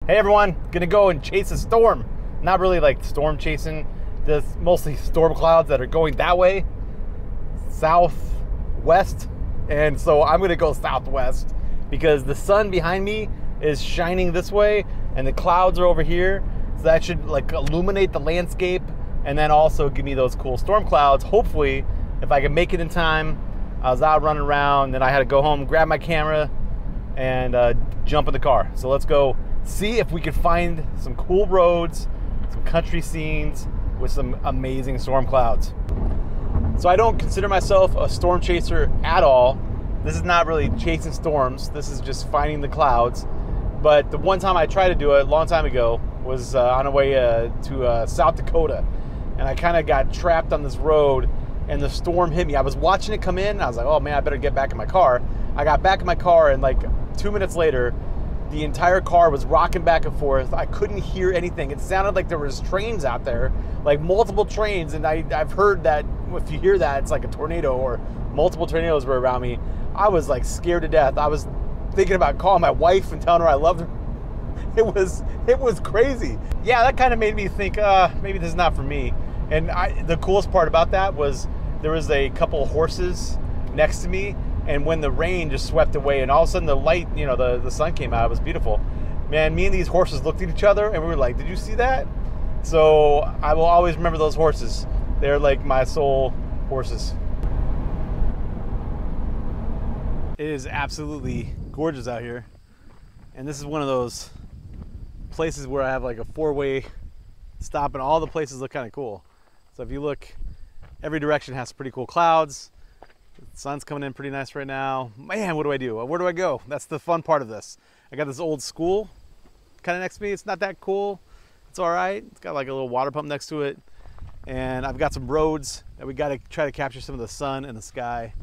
Hey everyone, gonna go and chase a storm. Not really like storm chasing, just mostly storm clouds that are going that way, southwest. And so I'm gonna go southwest because the sun behind me is shining this way and the clouds are over here. So that should like illuminate the landscape and then also give me those cool storm clouds. Hopefully, if I can make it in time. I was out running around, then I had to go home, grab my camera and jump in the car. So let's go see if we can find some cool roads, some country scenes with some amazing storm clouds. So I don't consider myself a storm chaser at all. This is not really chasing storms. This is just finding the clouds. But the one time I tried to do it a long time ago was on the way to South Dakota. And I kind of got trapped on this road and the storm hit me. I was watching it come in and I was like, oh man, I better get back in my car. I got back in my car and like 2 minutes later, the entire car was rocking back and forth. I couldn't hear anything. It sounded like there was trains out there, like multiple trains. And I've heard that if you hear that, it's like a tornado or multiple tornadoes were around me. I was like scared to death. I was thinking about calling my wife and telling her I loved her. It was crazy. Yeah, that kind of made me think, maybe this is not for me. And the coolest part about that was there was a couple of horses next to me, and when the rain just swept away and all of a sudden the light, you know, the sun came out, it was beautiful. Man, me and these horses looked at each other and we were like, did you see that? So I will always remember those horses. They're like my soul horses. It is absolutely gorgeous out here. And this is one of those places where I have like a four-way stop and all the places look kind of cool. So if you look, every direction has pretty cool clouds. The sun's coming in pretty nice right now. Man, what do I do? Where do I go? That's the fun part of this. I got this old school kind of next to me. It's not that cool. It's all right. It's got like a little water pump next to it. And I've got some roads that we got to try to capture some of the sun and the sky.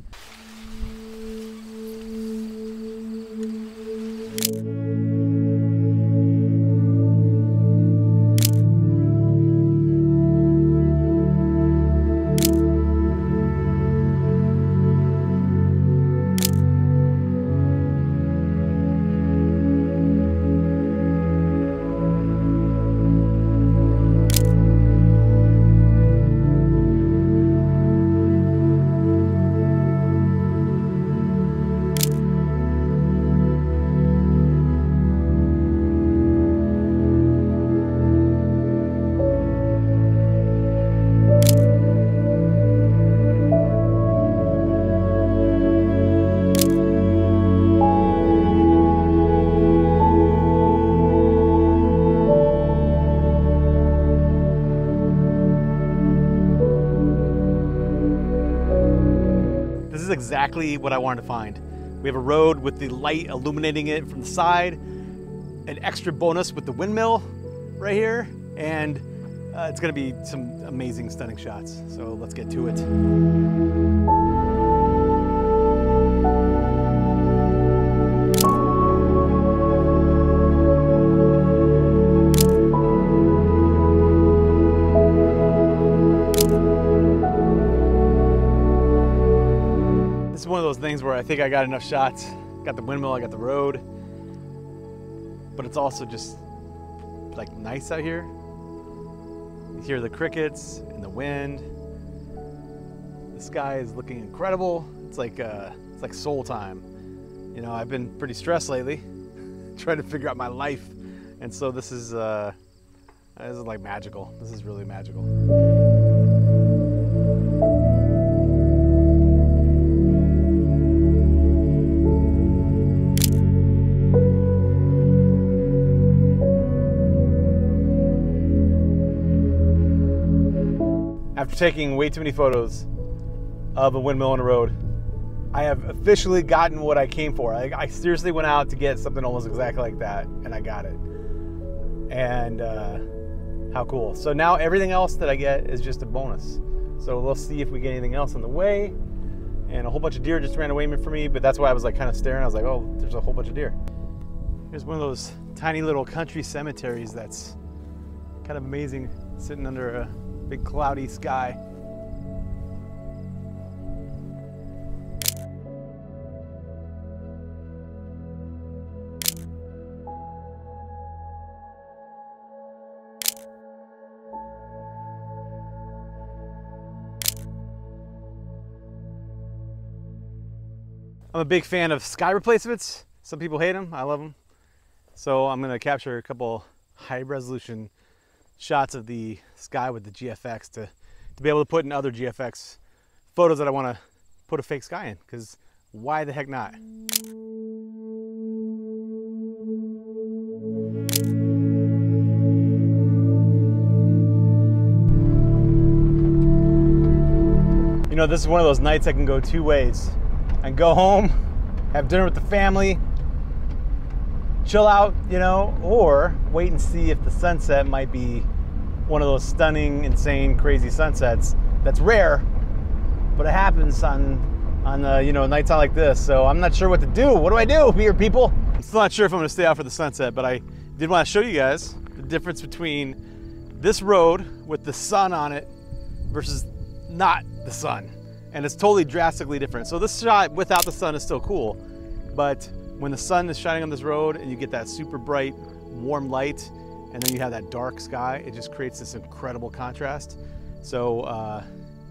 This is exactly what I wanted to find. We have a road with the light illuminating it from the side, an extra bonus with the windmill right here, and it's gonna be some amazing, stunning shots. So let's get to it. This is one of those things where I think I got enough shots. Got the windmill, I got the road, but it's also just like nice out here. You hear the crickets and the wind. The sky is looking incredible. It's like soul time. You know, I've been pretty stressed lately, trying to figure out my life, and so this is like magical. This is really magical. After taking way too many photos of a windmill on the road, I have officially gotten what I came for. I seriously went out to get something almost exactly like that, and I got it. And how cool. So now everything else that I get is just a bonus. So we'll see if we get anything else on the way. And a whole bunch of deer just ran away from me, but that's why I was like kind of staring. I was like, oh, there's a whole bunch of deer. Here's one of those tiny little country cemeteries that's kind of amazing, sitting under a big cloudy sky. I'm a big fan of sky replacements. Some people hate them, I love them. So I'm gonna capture a couple high resolution shots of the sky with the GFX to be able to put in other GFX photos that I wanna put a fake sky in, because why the heck not? You know, this is one of those nights I can go two ways. I can go home, have dinner with the family, chill out, you know, or wait and see if the sunset might be one of those stunning, insane, crazy sunsets that's rare, but it happens on you know, nights out like this. So I'm not sure what to do. What do I do here, people? I'm still not sure if I'm gonna stay out for the sunset, but I did want to show you guys the difference between this road with the sun on it versus not the sun. And it's totally drastically different. So this shot without the sun is still cool, but when the sun is shining on this road and you get that super bright, warm light, and then you have that dark sky, it just creates this incredible contrast. So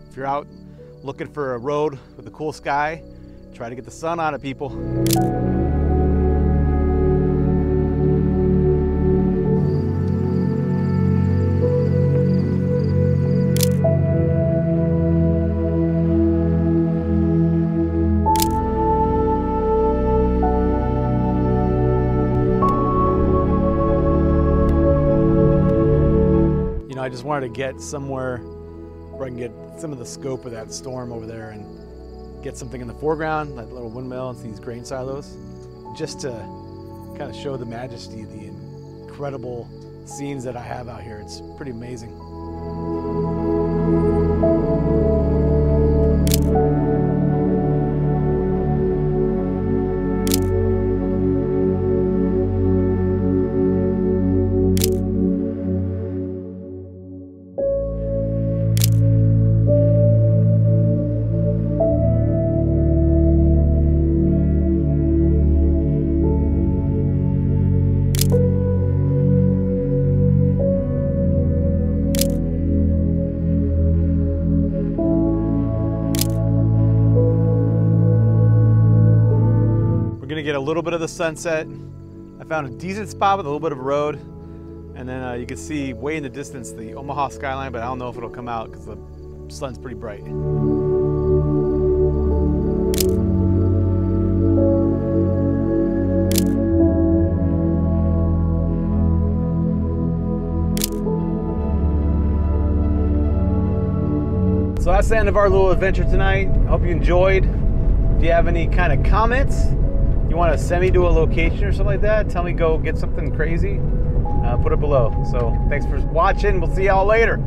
if you're out looking for a road with a cool sky, try to get the sun on it, people. I just wanted to get somewhere where I can get some of the scope of that storm over there and get something in the foreground, that little windmill and these grain silos, just to kind of show the majesty, the incredible scenes that I have out here. It's pretty amazing. Get a little bit of the sunset. I found a decent spot with a little bit of a road, and then you can see way in the distance the Omaha skyline, but I don't know if it'll come out because the sun's pretty bright. So that's the end of our little adventure tonight. I hope you enjoyed. If you have any kind of comments, you want to send me to a location or something like that, tell me go get something crazy, put it below. So thanks for watching. We'll see y'all later.